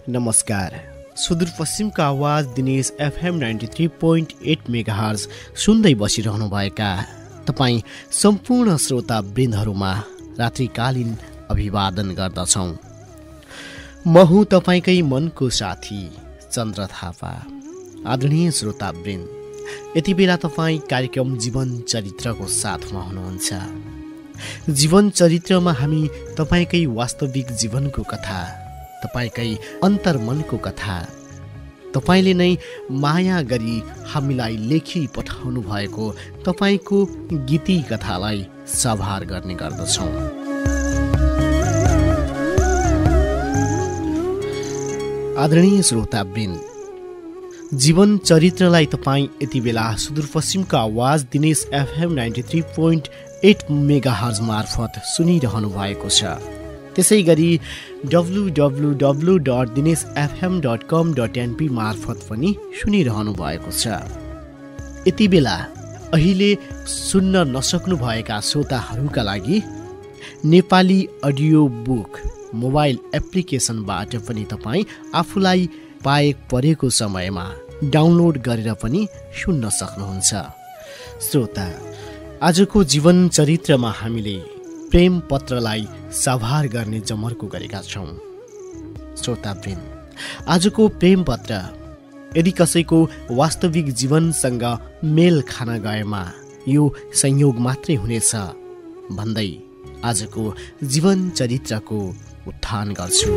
नमस्कार। सुदूरपश्चिमको आवाज Dinesh FM 93.8 megahertz सुन्दै बसिरहनुभएका तपाईँ सम्पूर्ण श्रोता वृन्दहरूमा रात्रिकालीन अभिवादन गर्दछौँ। म हुँ तपाईँकै मनको साथी चन्द्र थापा। आदरणीय श्रोता वृन्द, यति बेला तपाईँ कार्यक्रम जीवन चरित्रको साथमा हुनुहुन्छ। जीवन चरित्रमा हामी तपाईँकै वास्तविक जीवनको कथा, तपाईकै अन्तर्मनको कथा, तपाईले नै माया गरी हामीलाई लेखी पठाउनु भएको तपाईको गीती कथालाई सभार गर्ने गर्दछौँ। आदरणीय श्रोतावृन्द, जीवन चरित्रलाई तपाईँ यति बेला सुदूरपश्चिमको आवाज दिनेश FM 93.8 मेगाहर्ज मार्फत सुनिरहनु भएको छ। त्यसै गरी www.dineshfm.com.np मार्फत पनि सुनिरहनु भएको छ। यति बेला अहिले सुन्न नसक्नुभएका श्रोताहरूका लागि नेपाली अडियो बुक मोबाइल एप्लिकेसनबाट पनि तपाईँ आफूलाई पाए परेको समयमा डाउनलोड गरेर पनि सुन्न सक्नुहुन्छ। श्रोता, आजको जीवन चरित्रमा हामीले प्रेम पत्रलाई सभार गर्ने जमर्को गरेका छौँ। श्रोतावृन्द, आजको प्रेम पत्र यदि कसैको वास्तविक जीवनसँग मेल खान गएमा यो संयोग मात्रै हुनेछ भन्दै आजको जीवन चरित्रको उत्थान गर्छु।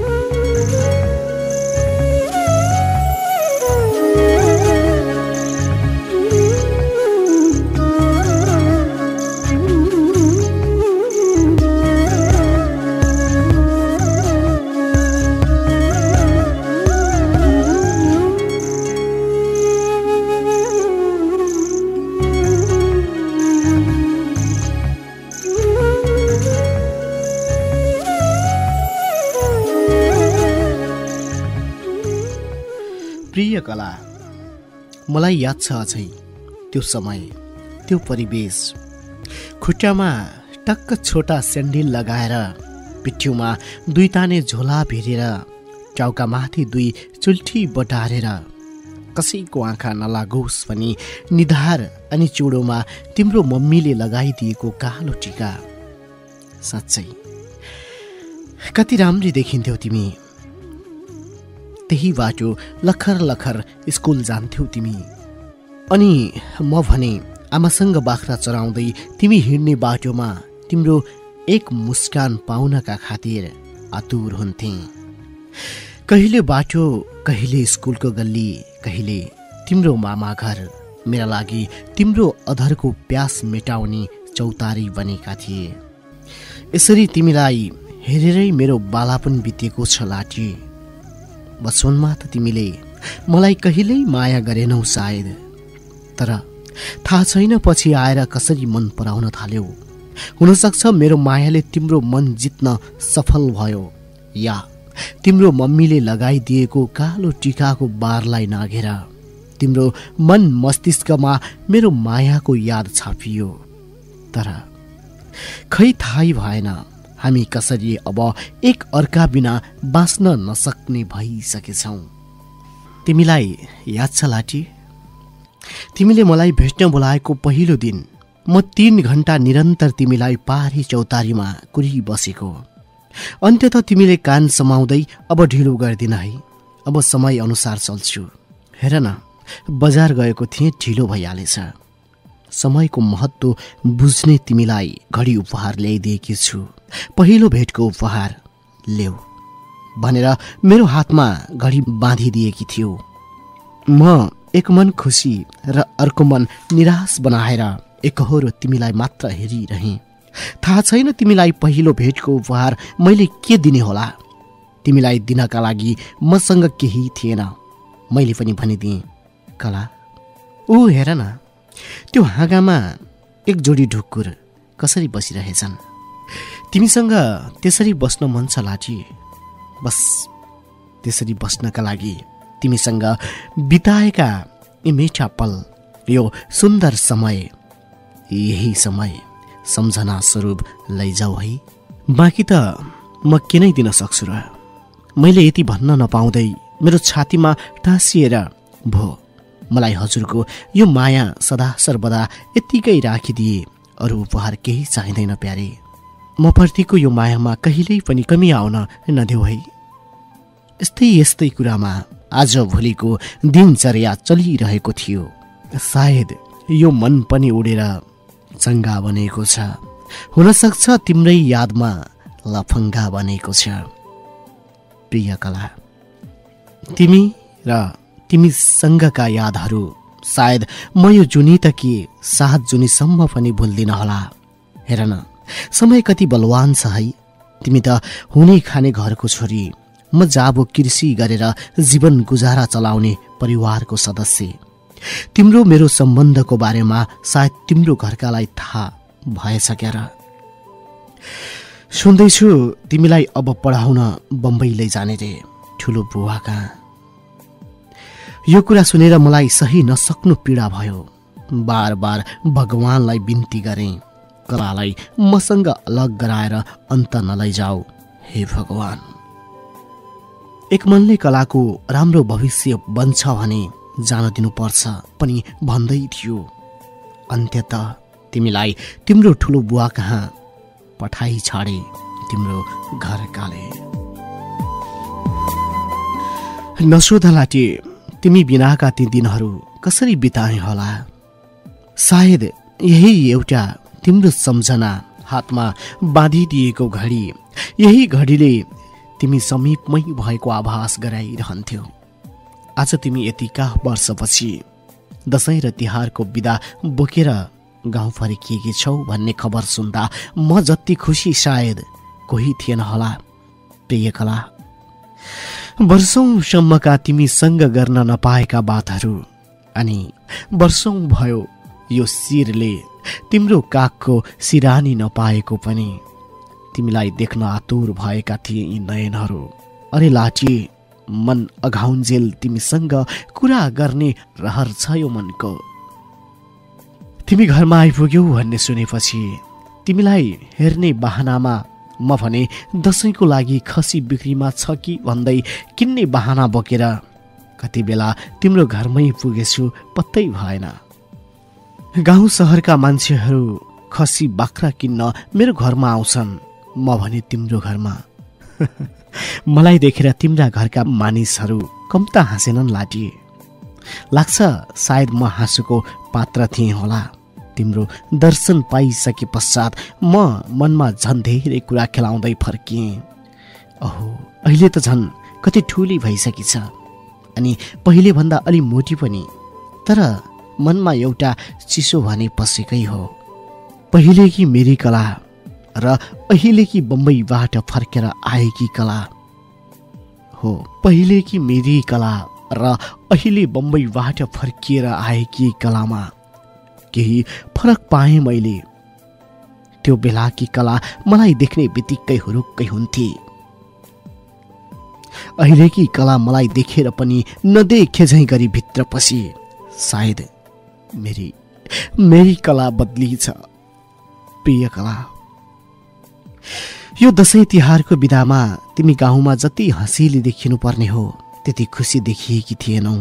प्रिय कला, मलाई याद छ अझै त्यो समय, त्यो परिवेश। खुट्टामा टक्क छोटा स्यान्डल लगाएर, पिठ्यूमा 2 ताने झोला भिरेर, टाउकामाथि 2 चुल्ठी बटारेर, कसैको आँखा नलागोस् भनी निधार अनि चुडोमा तिम्रो मम्मीले लगाइदिएको कालो टिका। साँच्चै कति राम्री देखिन्थ्यौ तिमी। त्यही बाटो लखर लखर स्कुल जान्थ्यौ तिमी। अनि म भने आमासँग बाख्रा चराउँदै तिमी हिँड्ने बाटोमा तिम्रो एक मुस्कान पाउनका खातिर आतुर हुन्थे। कहिले बाटो, कहिले स्कुलको गल्ली, कहिले तिम्रो मामा घर मेरा लागि तिम्रो अधरको प्यास मेटाउने चौतारी बनेका थिए। यसरी तिमीलाई हेरेरै मेरो बालापन बितेको छ लाटी। बचपनमा त तिमीले मलाई कहिल्यै माया गरेनौ सायद, तर थाहा छैन पछि आएर कसरी मन पराउन थाल्यौ। हुनसक्छ मेरो मायाले तिम्रो मन जित्न सफल भयो, या तिम्रो मम्मीले लगाइदिएको कालो टिकाको बारलाई नाघेर तिम्रो मन मस्तिष्कमा मेरो मायाको याद छापियो। तर खै थाहै भएन हामी कसरी अब एक अर्का बिना बाँच्न नसक्ने भइसकेछौँ। तिमीलाई याद छ लाटी, तिमीले मलाई भेट्न बोलाएको पहिलो दिन म 3 घण्टा निरन्तर तिमीलाई पारी चौतारीमा कुरिबसेको। अन्त्यत तिमीले कान समाउँदै अब ढिलो गर्दिन है, अब समय अनुसार चल्छु। हेर न, बजार गएको थिएँ, ढिलो भइहालेछ। समयको महत्त्व बुझ्ने तिमीलाई घडी उपहार ल्याइदिएकी छु। पहिलो भेटको उपहार ल्याऊ भनेर मेरो हातमा घडी बाँधिदिएकी थियौ। म एक मन खुसी र अर्को मन निराश बनाएर एकहोरो तिमीलाई मात्र हेरिरहेँ। थाहा छैन तिमीलाई पहिलो भेटको उपहार मैले के दिने होला। तिमीलाई दिनका लागि मसँग केही थिएन। मैले पनि भनिदिएँ, कला, ऊ हेर न, त्यो हाँगामा एक जोडी ढुकुर कसरी बसिरहेछन्। तिमीसँग त्यसरी बस्न मन छ लाठी। बस त्यसरी बस्नका लागि तिमीसँग बिताएका यी मिठा पल, यो सुन्दर समय, यही समय सम्झना स्वरूप लैजाऊ है। बाँकी त म के नै दिन सक्छु र। मैले यति भन्न नपाउँदै मेरो छातीमा टाँसिएर भो, मलाई हजुरको यो माया सदा सर्वदा यत्तिकै राखिदिए, अरू उपहार केही चाहिँदैन प्यारे। म प्रतिको यो मायामा कहिल्यै पनि कमी आउन नदेऊ है। यस्तै यस्तै कुरामा आज भोलिको दिनचर्या चलिरहेको थियो। सायद यो मन पनि उडेर चङ्गा बनेको छ। हुनसक्छ तिम्रै यादमा लफङ्गा बनेको छ। प्रिय कला, तिमी र तिमीसँगका यादहरू सायद म यो जुनी त के 7 जुनीसम्म पनि भुल्दिन होला। हेर न, समय कति बलवान छ है। तिमी त हुने खाने घरको छोरी, म जाबो कृषि गरेर जीवन गुजारा चलाउने परिवारको सदस्य। तिम्रो मेरो सम्बन्धको बारेमा सायद तिम्रो घरकालाई थाहा भएछ क्या र। सुन्दैछु तिमीलाई अब पढाउन बम्बई लैजाने रे ठुलो बुवा कहाँ। यो कुरा सुनेर मलाई सही नसक्नु पीडा भयो। बार बार भगवानलाई बिन्ती गरेँ, कलालाई मसँग अलग गराएर अन्त नलैजाऊ हे भगवान। एक मनले कलाको राम्रो भविष्य बन्छ भने जान दिनुपर्छ पनि भन्दै थियो। अन्त्यत तिमीलाई तिम्रो ठुलो बुवा कहाँ पठाई छाडे तिम्रो घरकाले। नसोध लाटे, तिमी बिनाका ती दिनहरू कसरी बिताए होला। सायद यही एउटा तिम्रो सम्झना, हातमा बाँधिदिएको घडी, यही घडीले तिमी समीपमै भएको आभास गराइरहन्थ्यौ। आज तिमी यतिका वर्षपछि दशैं र तिहारको बिदा बोकेर गाउँ फर्किएकी छौ भन्ने खबर सुन्दा म जति खुसी सायद कोही थिएन होला। प्रिय कला, वर्षौंसम्मका तिमीसँग गर्न नपाएका बातहरू, अनि वर्षौं भयो यो शिरले तिम्रो काखको सिरानी नपाएको पनि। तिमीलाई देख्न आतुर भएका थिए यी नयनहरू। अरे लाठी, मन अघाउन्जेल तिमीसँग कुरा गर्ने रहर छ यो मनको। तिमी घरमा आइपुग्यौ भन्ने सुनेपछि तिमीलाई हेर्ने बहानामा म भने दशैंको लागि खसी बिक्रीमा छ कि भन्दै किन्ने बहाना बोकेर कति बेला तिम्रो घरमै पुगेछु पत्तै भएन। गाउँ सहरका मान्छेहरू खसी बाख्रा किन्न मेरो घरमा आउँछन्, म भने तिम्रो घरमा। मलाई देखेर तिम्रा घरका मानिसहरू कम त हाँसेनन् लाटी। लाग्छ सायद म हाँसोको पात्र थिएँ होला। तिम्रो दर्शन पाइसके पश्चात म मनमा झन् धेरै कुरा खेलाउँदै फर्किएँ। ओहो, अहिले त झन् कति ठुली भइसकी छ, अनि पहिले भन्दा अलि मोटी पनि। तर मनमा एउटा चिसो भने पसेकै हो। पहिले कि मेरी कला र अहिले कि बम्बईबाट फर्केर आएकी कला हो। पहिले कि मेरी कला र अहिले बम्बईबाट फर्किएर आएकी कलामा केही फरक पाएँ मैले। त्यो बेलाकी कला मलाई देख्ने बित्तिकै हुरुक्कै हुन्थे। अहिलेकी कला मलाई देखेर पनि नदेखे झैं गरी भित्र पसी। सायद मेरी कला बदली छ। प्रिय कला, यो दशैं तिहारको बिदामा तिमी गाउँमा जति हँसिली देखिनु पर्ने हो त्यति खुसी देखिएकी थिएनौ।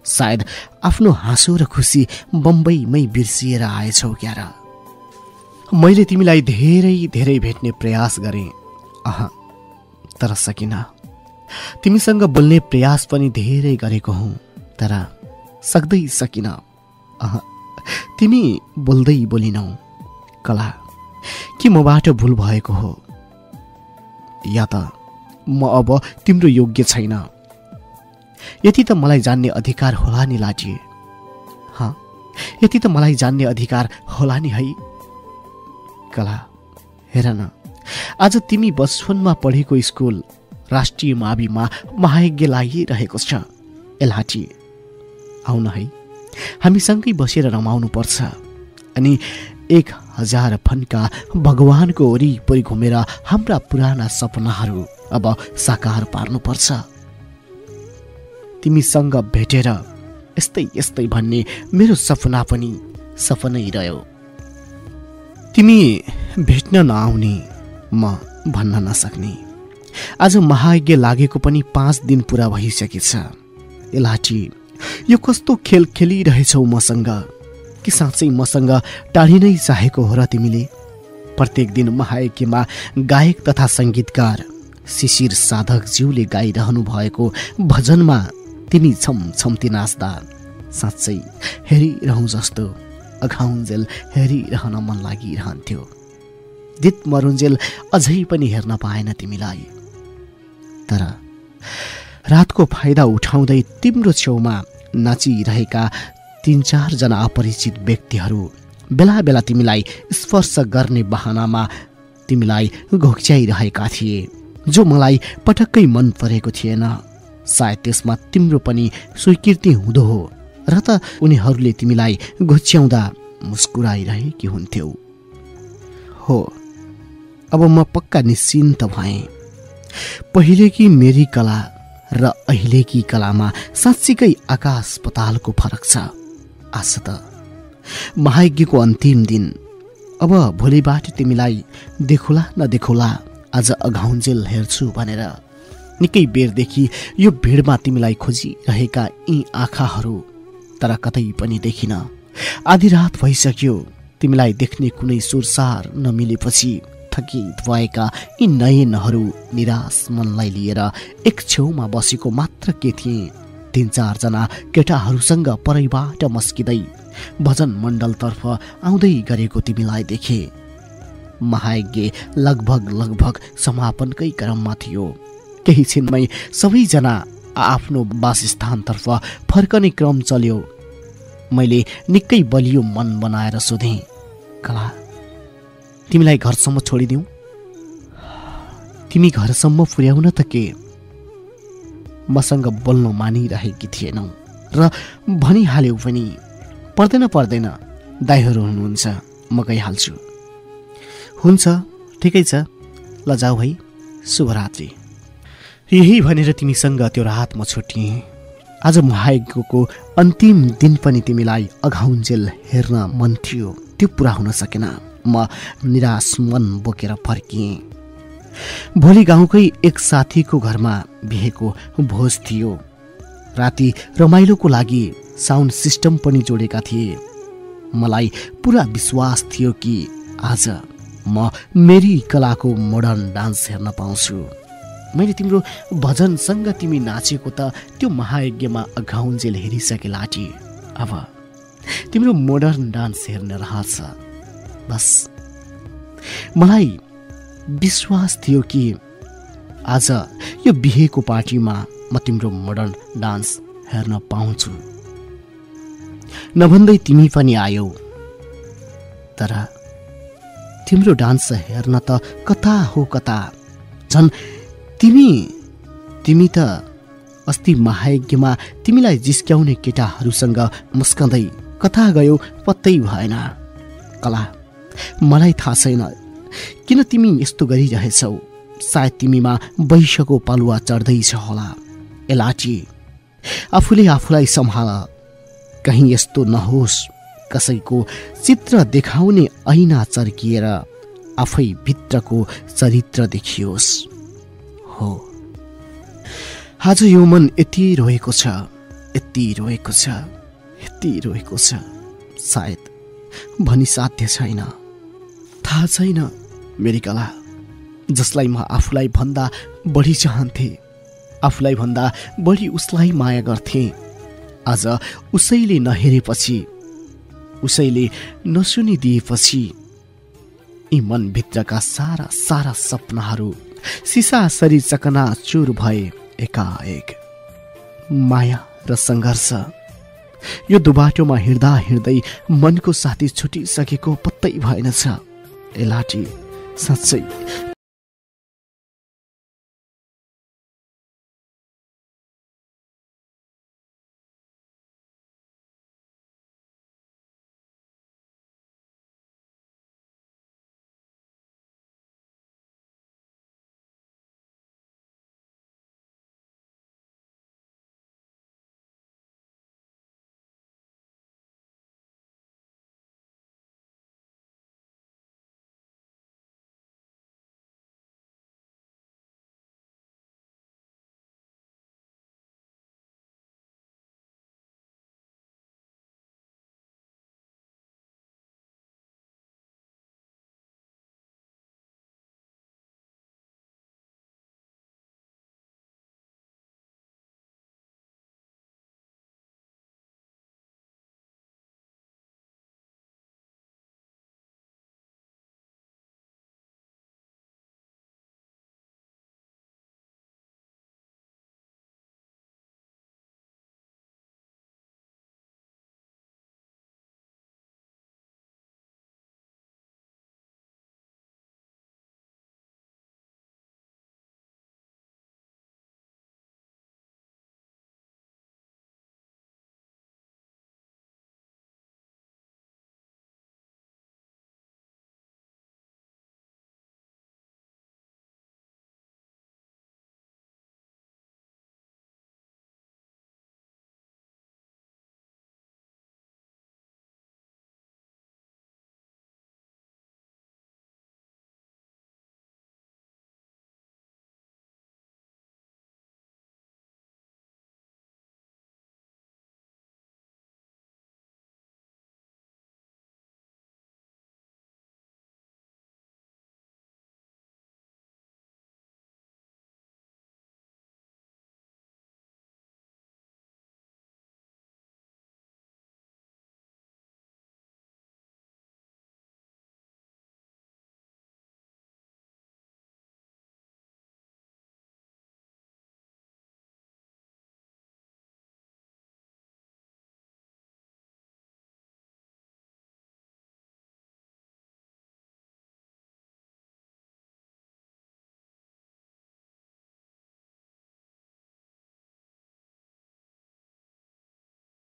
सायद आफ्नो हाँसो र खुसी बम्बईमै बिर्सिएर आएछौ क्या र। मैले तिमीलाई धेरै धेरै भेट्ने प्रयास गरेँ। तर सकिन। तिमीसँग बोल्ने प्रयास पनि धेरै गरेको हुँ, तर सक्दै सकिन। तिमी बोल्दै बोलिनौ। कला, के मबाट भुल भएको हो, या त म अब तिम्रो योग्य छैन? यति त मलाई जान्ने अधिकार होला नि लाटी। यति त मलाई जान्ने अधिकार होला नि है। कला, हेर न, आज तिमी बचपनमा पढेको स्कुल राष्ट्रिय माविमा महायज्ञ लागिरहेको छ। एलाटी, आउन है, हामी सँगै बसेर रमाउनु पर्छ अनि 1000 फन्का भगवानको वरिपरि घुमेर हाम्रा पुराना सपनाहरू अब साकार पार्नुपर्छ। तिमीसँग भेटेर यस्तै यस्तै भन्ने मेरो सपना पनि सपनै रह्यो। तिमी भेट्न नआउने, म भन्न नसक्ने। आज महायज्ञ लागेको पनि 5 दिन पुरा भइसकेछ। एलाटी, यो कस्तो खेल खेलिरहेछौ मसँग? कि साँच्चै मसँग टाढी नै चाहेको हो र तिमीले? प्रत्येक दिन महायज्ञमा गायक तथा सङ्गीतकार शिशिर साधकज्यूले गाइरहनु भएको भजनमा तिमी छमछम्ती नाच्दा साँच्चै हेरिरहँ जस्तो अघाउन्जेल हेरिरहन मन लागिरहन्थ्यो। दित मरुन्जेल अझै पनि हेर्न पाएन तिमीलाई। तर रातको फाइदा उठाउँदै तिम्रो छेउमा नाचिरहेका 3-4 जना अपरिचित व्यक्तिहरू बेला बेला तिमीलाई स्पर्श गर्ने बहानामा तिमीलाई घोक्च्याइरहेका थिए, जो मलाई पटक्कै मन परेको थिएन। सायद त्यसमा तिम्रो पनि स्वीकृति हुँदो हो, र त उनीहरूले तिमीलाई घोच्याउँदा मुस्कुराइरहेकी हुन्थ्यौ। हो, अब म पक्का निश्चिन्त भएँ। पहिलेकी मेरी कला र अहिलेकी कलामा साँच्चीकै आकाश पतालको फरक छ। आज त महायज्ञको अन्तिम दिन, अब भोलिबाट तिमीलाई देखौला नदेखौला आज अघाउन्जेल हेर्छु भनेर निकै बेरदेखि यो भिडमा तिमीलाई खोजिरहेका यी आँखाहरू तर कतै पनि देखिन। आधी रात भइसक्यो, तिमीलाई देख्ने कुनै सुरसार नमिलेपछि थकित भएका यी नयनहरू निराश मनलाई लिएर एक छेउमा बसेको मात्र के थिए। 3-4 जना केटाहरूसँग परैबाट मस्किँदै भजन मण्डलतर्फ आउँदै गरेको तिमीलाई देखे। महायज्ञ लगभग समापनकै क्रममा थियो। केही छिनमै सबैजना आफ्नो वासस्थानतर्फ फर्कने क्रम चल्यो। मैले निकै बलियो मन बनाएर सोधेँ, कला, तिमीलाई घरसम्म छोडिदिउँ? तिमी घरसम्म पुर्याउन त के? मसँग बोल्न मानिरहेकी थिएनौ र भनिहाल्यौ पनि। पर्दैन, दाइहरू हुनुहुन्छ, म गइहाल्छु। हुन्छ, ठिकै छ, ल जाऊ है, शुभरात्रि। यही भनेर तिमीसँग त्यो रात म छुटिएँ। आज महायज्ञको अन्तिम दिन पनि तिमीलाई अघाउन्जेल हेर्न मन थियो, त्यो पुरा हुन सकेन। म निराश मन बोकेर फर्किएँ। भोलि गाउँकै एक साथीको घरमा बिहेको भोज थियो। राति रमाइलोको लागि साउन्ड सिस्टम पनि जोडेका थिए। मलाई पुरा विश्वास थियो कि आज म मेरी कलाको मोडर्न डान्स हेर्न पाउँछु। मैले तिम्रो भजनसँग तिमी नाचेको त त्यो महायज्ञमा अघाउन्जेल हेरिसके लाटी। अब तिम्रो मोडर्न डान्स हेर्न रहछ। बस मलाई विश्वास थियो कि आज यो बिहेको पार्टीमा म तिम्रो मोडर्न डान्स हेर्न पाउँछु। नभन्दै तिमी पनि आयौ, तर तिम्रो डान्स हेर्न त कता हो कता। झन् तिमी त अस्ति महायज्ञमा तिमीलाई जिस्क्याउने केटाहरूसँग मुस्कँदै कता गयो पत्तै भएन। कला, मलाई थाहा छैन किन तिमी यस्तो गरिरहेछौ। सायद तिमीमा वैश्यको पालुवा चढ्दैछ होला। एलाटी, आफूले आफूलाई सम्हाल, कहीँ यस्तो नहोस् कसैको चित्र देखाउने ऐना चर्किएर आफै भित्रको चरित्र देखियोस्। हो, आज यो मन यति रोएको छ, सायद भनिसाध्य छैन। थाहा छैन मेरी कला, जसलाई म आफूलाई भन्दा बढी चाहन्थे, आफूलाई भन्दा बढी उसलाई माया गर्थे। आज उसैले नहेरेपछि, उसैले नसुनिदिएपछि यी मनभित्रका सारा सारा सपनाहरू सिसासरी चकनाचुर भए एकाएक। माया र सङ्घर्ष, यो दुबाटोमा हिँड्दा हिँड्दै मनको साथी छुटिसकेको पत्तै भएनछ। ए लाठी, साँच्चै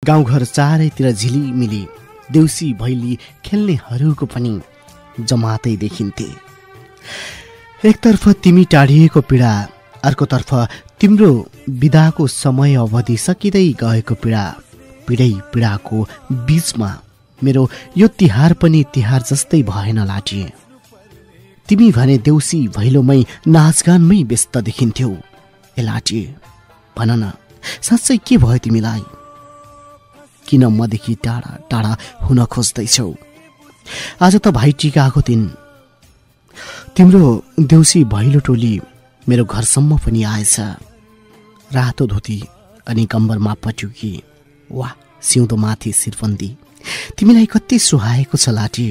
गाउँघर चारैतिर झिलिमिली देउसी भैली खेल्नेहरूको पनि जमातै देखिन्थे। एकतर्फ तिमी टाढिएको पीडा, अर्कोतर्फ तिम्रो बिदाको समय अवधि सकिँदै गएको पीडा। पीडै पीडाको बीचमा मेरो यो तिहार पनि तिहार जस्तै भएन लाटी। तिमी भने देउसी भैलोमै नाचगानमै व्यस्त देखिन्थ्यौ। ए लाटी, भन न, साँच्चै के भयो तिमीलाई? किन मदेखि टाढा टाढा हुन खोज्दैछौ? आज त भाइटिकाको दिन, तिम्रो देउसी भैलो टोली मेरो घरसम्म पनि आएछ। रातो धोती अनि कम्बरमा पट्युकी, वाह सिउँदो माथि शिरबन्दी, तिमीलाई कति सुहाएको छ लाटी।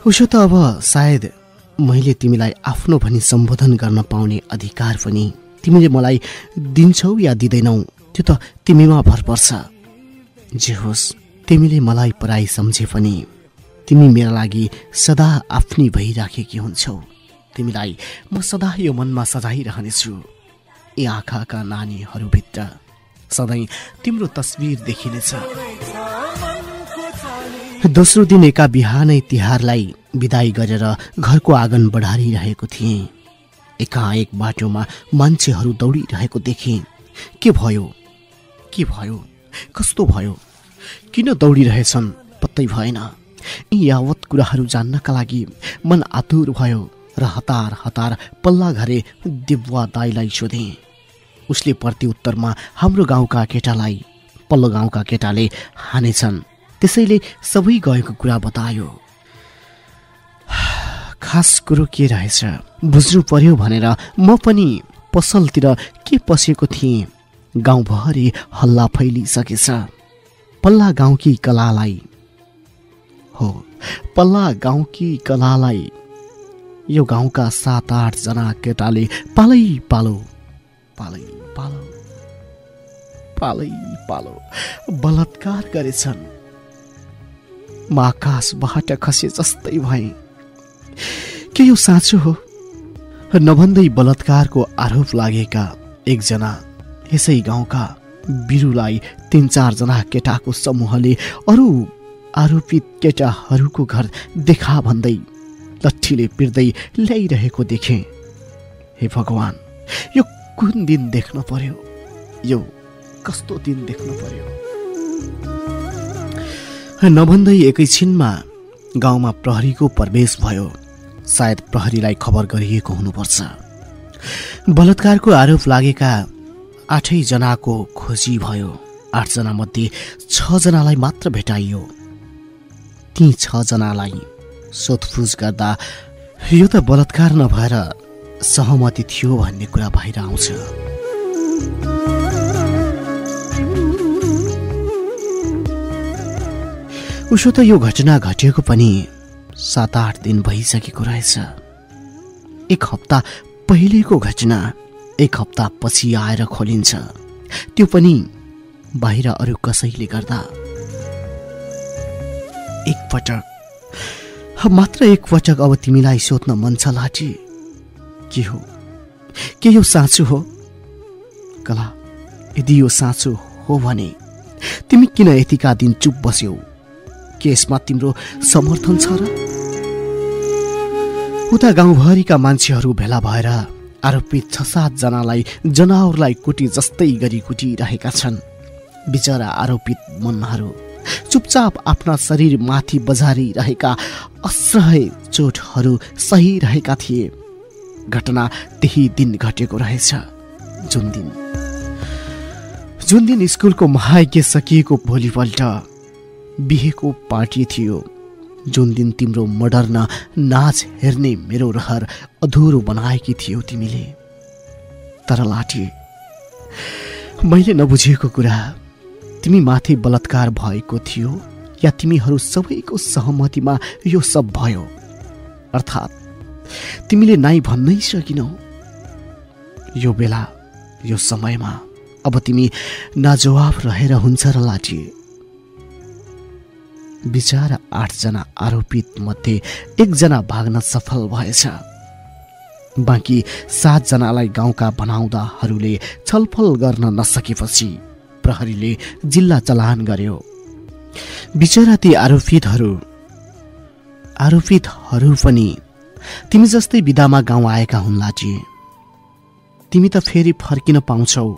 उसो त अब सायद मैले तिमीलाई आफ्नो भनी सम्बोधन गर्न पाउने अधिकार पनि तिमीले मलाई दिन्छौ या दिँदैनौ, त्यो त तिमीमा भर पर्छ। जे होस्, तिमीले मलाई पराई सम्झे पनि तिमी मेरा लागि सदा आफ्नी भइराखेकी हुन्छौ। तिमीलाई म सदा यो मनमा सजाइरहनेछु। यी आँखाका नानीहरूभित्र सधैँ तिम्रो तस्बिर देखिनेछ। दोस्रो दिन एका बिहानै तिहारलाई बिदाई गरेर घरको आँगन बढारिरहेको थिएँ। एकाएक बाटोमा मान्छेहरू दौडिरहेको देखेँ। के भयो? के भयो? कस्तो भयो? किन दौडिरहेछन् पत्तै भएन। यी यावत कुराहरू जान्नका लागि मन आतुर भयो र हतार हतार पल्ला घरे देववा दाईलाई सोधेँ। उसले प्रत्युत्तरमा हाम्रो गाउँका केटालाई पल्लो गाउँका केटाले हानेछन्, त्यसैले सबै गएको कुरा बतायो। खास कुरो के रहेछ बुझ्नु पर्यो भनेर म पनि पसलतिर के पसेको थिएँ। गाउँभरि हल्ला फैलिसकेछ। पल्ला गाउँकी कलालाई हो, पल्ला गाउँकी कलालाई यो गाउँका 7-8 जना केटाले पालै पालो बलात्कार गरेछन्। म आकाशबाट खसे जस्तै भएँ। के यो साँचो हो? नभन्दै बलात्कारको आरोप लागेका एकजना यसै गाउँका बिरुलाई 3-4 जना केटाको समूहले अरू आरोपित केटाहरूको घर देखा भन्दै लट्ठीले पिर्दै ल्याइरहेको देखे। हे भगवान, यो कुन दिन देख्न पर्यो? यो कस्तो दिन देख्न पर्यो? नभन्दै एकैछिनमा गाउँमा प्रहरीको प्रवेश भयो। सायद प्रहरीलाई खबर गरिएको हुनुपर्छ। बलात्कारको आरोप लागेका 8 जनाको खोजी भयो। 8 जना मध्ये 6 जनालाई मात्र भेटाइयो। ती 6 जनालाई सोधपुछ गर्दा यो त बलात्कार नभएर सहमति थियो भन्ने कुरा बाहिर आउँछ। उसो त यो घटना घटेको पनि 7-8 दिन भइसकेको रहेछ। 1 हप्ता पहिलेको घटना 1 हप्ता पछि आएर खोलिन्छ, त्यो पनि बाहिर अरू कसैले गर्दा। मात्र एक पटक अब तिमीलाई सोध्न मन छ लाठी, के हो? के यो साँचो हो? कला, यदि यो साँचो हो भने तिमी किन यतिका दिन चुप बस्यौ? के यसमा तिम्रो समर्थन छ र? उता गाउँभरिका मान्छेहरू भेला भएर आरोपित 6-7 जनालाई जनावरलाई कुटी जस्तै गरी कुटिरहेका छन्। बिचरा आरोपित मनहरू चुपचाप आफ्ना शरीर माथि बजारिरहेका असह्य चोटहरू सहिरहेका थिए। घटना त्यही दिन घटेको रहेछ। जुन दिन स्कुलको महायज्ञ सकिएको भोलिपल्ट बिहेको पार्टी थियो। जुन दिन तिम्रो मोडर्न नाच हेर्ने मेरो रहर अधुरो बनाएकी थियौ तिमीले। तर लाठी, मैले नबुझेको कुरा, तिमी माथि बलात्कार भएको थियो या तिमीहरू सबैको सहमतिमा यो सब भयो? अर्थात् तिमीले नाइ भन्नै सकिनौ। यो बेला, यो समयमा अब तिमी नाजवाफ रहेर हुन्छ र लाठी। बिचारा 8 जना आरोपित मध्ये 1 जना भाग्न सफल भएछ। बाँकी 7 जनालाई गाउँका बनाउँदाहरूले छलफल गर्न नसकेपछि प्रहरीले जिल्ला चलान गर्यो। बिचरा ती आरोपितहरू पनि तिमी जस्तै बिदामा गाउँ आएका हुन् लाठी। तिमी त फेरि फर्किन पाउँछौ।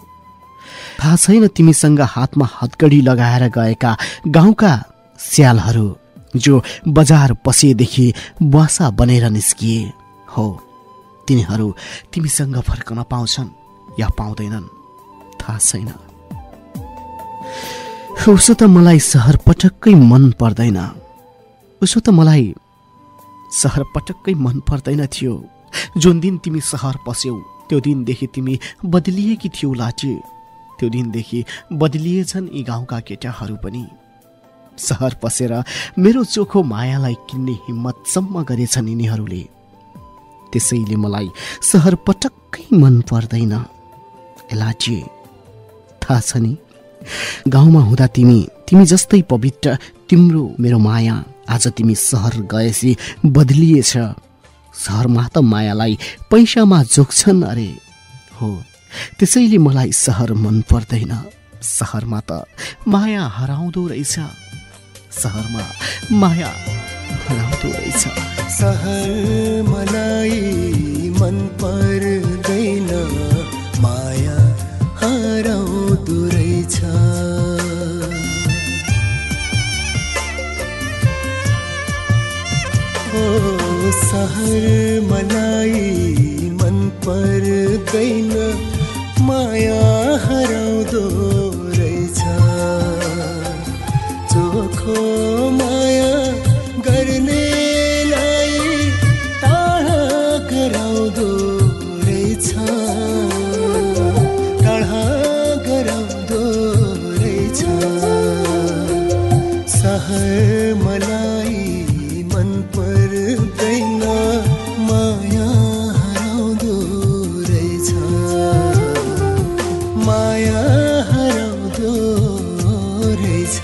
थाहा छैन तिमीसँग हातमा हतकडी लगाएर गएका गाउँका स्यालहरू जो बजार पसेदेखि बुवासा बनेर निस्किए हो, तिनीहरू तिमीसँग फर्कन पाउँछन् या पाउँदैनन् थाहा छैन। उसो त मलाई सहर पटक्कै मन पर्दैन थियो। जुन दिन तिमी सहर पस्यौ त्यो दिनदेखि तिमी बदलिएकी थियौ लाठी। त्यो दिनदेखि बदलिएछन् यी गाउँका केटाहरू पनि। सहर पसेर मेरो चोखो मायालाई किन्ने हिम्मतसम्म गरेछन् यिनीहरूले। त्यसैले मलाई सहर पटक्कै मन पर्दैन लाठी। थाहा छ नि, गाउँमा हुँदा तिमी जस्तै पवित्र तिम्रो मेरो माया आज तिमी सहर गएपछि बदलिएछ। सहरमा त मायालाई पैसामा जोग्छन् अरे हो। त्यसैले मलाई सहर मन पर्दैन। सहरमा त माया हराउँदो रहेछ। सहरमा माया हराउँदो रहेछ। सहर मलाई मन पर्दैन, माया हराउँदो रहेछ। सहर मलाई मन पर्दैन, माया हराउँदो रहेछ। चोखो माया गर्नेलाई सहर मलाई मन पर्दैन माया हराउँदो रहेछ माया हराउँदो रहेछ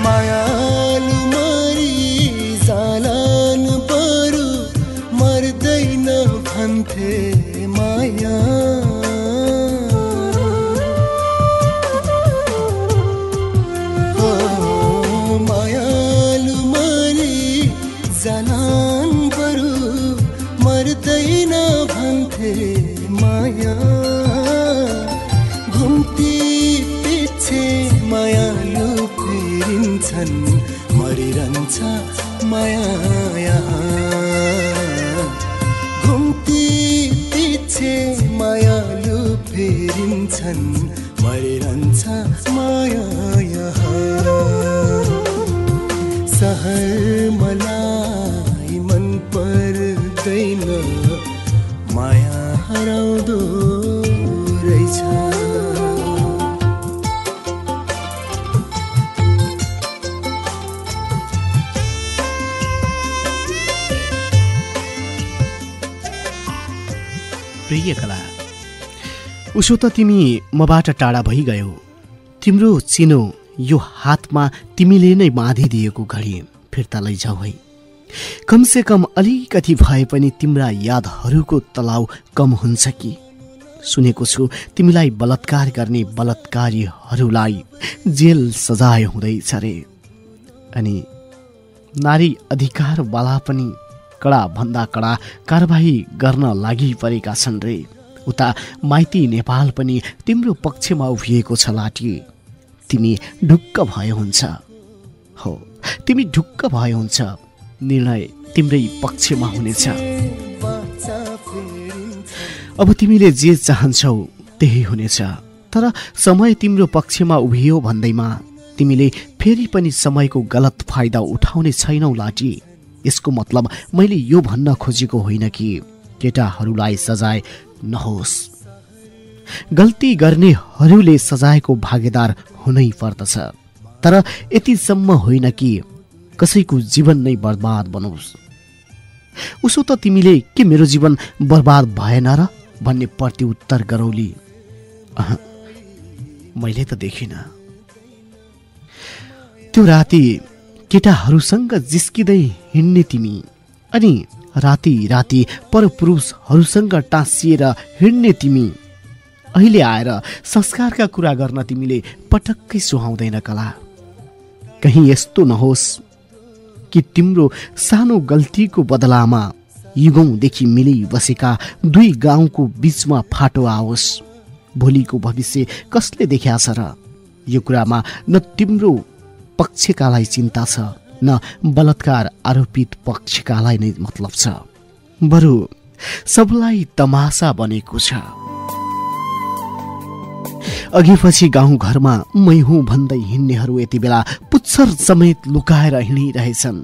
मायालु मरी जालान बरु मर्दैन भन्थे माया मायालु मरी जालान बरु मर्दैन भन्थे माया घुम्ती पिछे मायालु फेरिन्छन् मरिरहन्छ माया यहाँ घुम्ती पिछे मायालु फेरिन्छन् मरिरहन्छ माया यहाँ सहर मलाई मन पर्दैन माया हराउँदो रहेछ प्रिय कला उसो त तिमी मबाट टाढा भइगयौ तिम्रो चिनो यो हातमा तिमीले नै बाँधिदिएको घडी फिर्ता लैजाऊ है कमसे कम अलिकति भए पनि तिम्रा यादहरूको तलाउ कम हुन्छ कि सुनेको छु तिमीलाई बलात्कार गर्ने बलात्कारीहरूलाई जेल सजाय हुँदैछ रे अनि नारी अधिकारवाला पनि कडा भन्दा कडा कारबाही गर्न लागि परेका छन् रे उता माइती नेपाल पनि तिम्रो पक्षमा उभिएको छ लाटी तिमी ढुक्क भए हुन्छ हो तिमी ढुक्क भए हुन्छ निर्णय तिम्रै पक्षमा हुनेछ अब तिमीले जे चाहन्छौ त्यही हुनेछ तर समय तिम्रो पक्षमा उभियो भन्दैमा तिमीले फेरि पनि समयको गलत फाइदा उठाउने छैनौ लाटी यसको मतलब मैले यो भन्न खोजेको होइन कि केटाहरूलाई सजाय नहोस् गल्ती गर्नेहरूले सजायको भागीदार हुनै पर्दछ तर यतिसम्म होइन कि कसैको जीवन नै बर्बाद बनोस् उसो त तिमीले के मेरो जीवन बर्बाद भएन र भन्ने प्रत्युत्तर गरौली मैले त देखिन त्यो राति केटाहरूसँग जिस्किँदै हिँड्ने तिमी अनि राति राति परपुरुषहरूसँग टाँसिएर हिँड्ने तिमी अहिले आएर संस्कारका कुरा गर्न तिमीले पटक्कै सुहाउँदैन कला कहीं यस्तो नहोस् कि तिम्रो सानो गल्तीको बदलामा युगौंदेखि मिली बसेका दुई गाउँको बीचमा फाटो आओस् भोलिको भविष्य कसले देख्याछ र यो कुरामा न तिम्रो पक्षकालाई चिन्ता छ न बलात्कार आरोपित पक्षकालाई नै मतलब छ बरु सबलाई तमासा बनेको छ अघिपछि गाउँ घरमा मै हुँ भन्दै हिँड्नेहरू यति बेला पुच्छर समेत लुकाएर हिँडिरहेछन्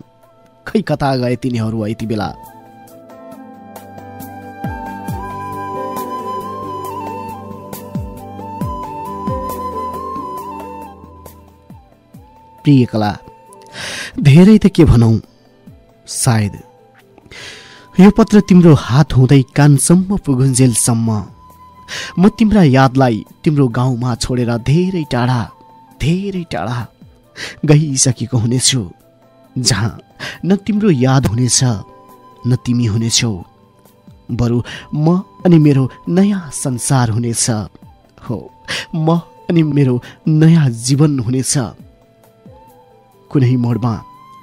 खै कता गए तिनीहरू यति बेला प्रिय कला धेरै त के भनौं सायद यो पत्र तिम्रो हात हुँदै कानसम्म पुगुन्जेलसम्म म तिम्रा यादलाई तिम्रो गाउँमा छोडेर धेरै टाढा गइसकेको हुनेछु जहाँ न तिम्रो याद हुनेछ न तिमी हुनेछौ बरु म अनि मेरो नयाँ संसार हुनेछ हो म अनि मेरो नयाँ जीवन हुनेछ कुनै मोडमा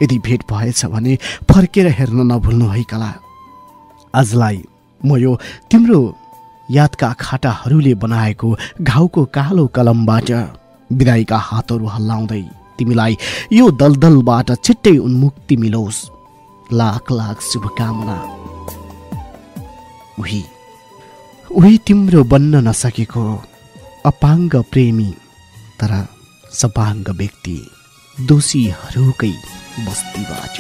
यदि भेट भएछ भने फर्केर हेर्न नभुल्नु है कला आजलाई म यो तिम्रो यादका खाटाहरूले बनाएको घाउको कालो कलमबाट विदाईका हातहरू हल्लाउँदै तिमीलाई यो दलदलबाट छिट्टै उन्मुक्ति मिलोस् लाख लाख शुभकामना। उही तिम्रो बन्न नसकेको अपाङ्ग प्रेमी तर सपाङ्ग व्यक्ति दोषीहरूकै बस्तीबाट।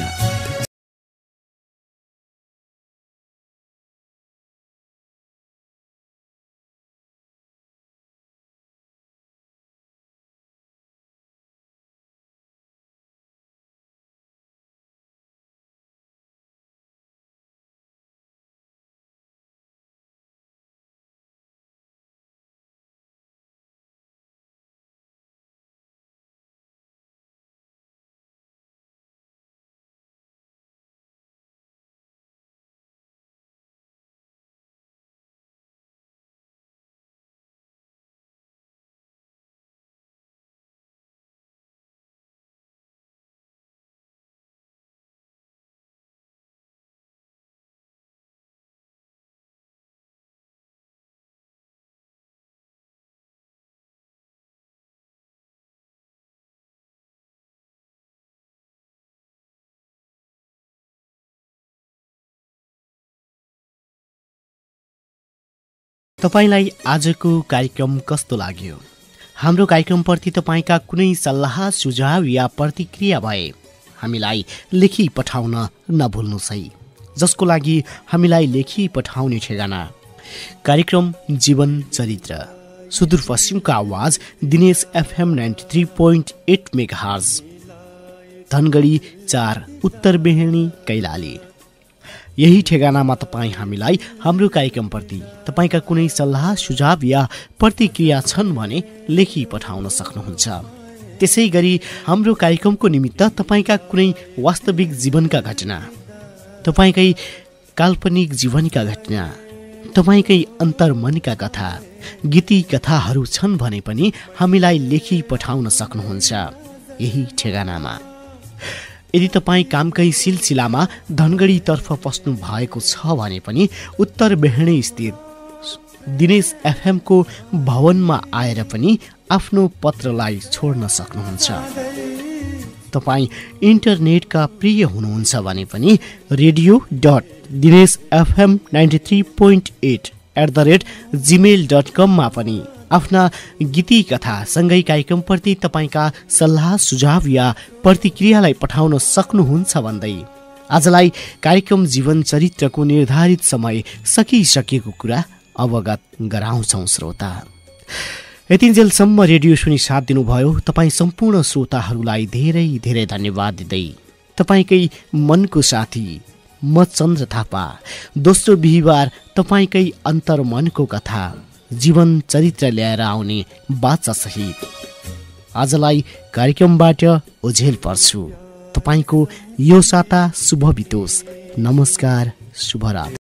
तपाईलाई आजको कार्यक्रम कस्तो लाग्यो? हाम्रो कार्यक्रमप्रति तपाईका कुनै सल्लाह सुझाव या प्रतिक्रिया भए हामीलाई लेखी पठाउन नभुल्नुहोस् है। जसको लागि हामीलाई लेखी पठाउने ठेगाना कार्यक्रम जीवन चरित्र, सुदूरपश्चिमको आवाज, दिनेश FM 93.8 मेगाहर्ज, धनगढी 4, उत्तर बेहेनी, कैलाली। यही ठेगानामा तपाईँ हामीलाई हाम्रो कार्यक्रमप्रति तपाईका कुनै सल्लाह सुझाव या प्रतिक्रिया छन् भने लेखी पठाउन सक्नुहुन्छ। त्यसै गरी हाम्रो कार्यक्रमको निमित्त तपाईका कुनै वास्तविक जीवनका घटना, तपाईकै काल्पनिक जीवनका घटना, तपाईकै अन्तर्मनका कथा, गीती कथाहरू छन् भने पनि हामीलाई लेखी पठाउन सक्नुहुन्छ यही ठेगानामा। यदि तपाईँ कामकै सिलसिलामा धनगढीतर्फ पस्नु भएको छ भने पनि उत्तर बेहडी स्थित दिनेश FM को भवनमा आएर पनि आफ्नो पत्रलाई छोड्न सक्नुहुन्छ। तपाईँ इन्टरनेटका प्रिय हुनुहुन्छ भने पनि radio.dineshfm93.8 मा पनि आफ्ना गीती कथा सँगै कार्यक्रमप्रति तपाईका सल्लाह सुझाव या प्रतिक्रियालाई पठाउन सक्नुहुन्छ भन्दै आजलाई कार्यक्रम जीवन चरित्रको निर्धारित समय सकिसकेको कुरा अवगत गराउँछौं। श्रोता, यतिन्जेलसम्म रेडियो सुनि साथ दिनुभयो तपाईँ सम्पूर्ण श्रोताहरूलाई धेरै धेरै धन्यवाद दिँदै तपाईँकै मनको साथी म चन्द्र थापा दोस्रो बिहीबार तपाईँकै अन्तर्मनको कथा जीवन चरित्र ल्याएर आउने बाचा सहित आजलाई कार्यक्रमबाट ओझेल पर्छु। तपाईँको यो साता शुभ बितोस्। नमस्कार, शुभरात्री।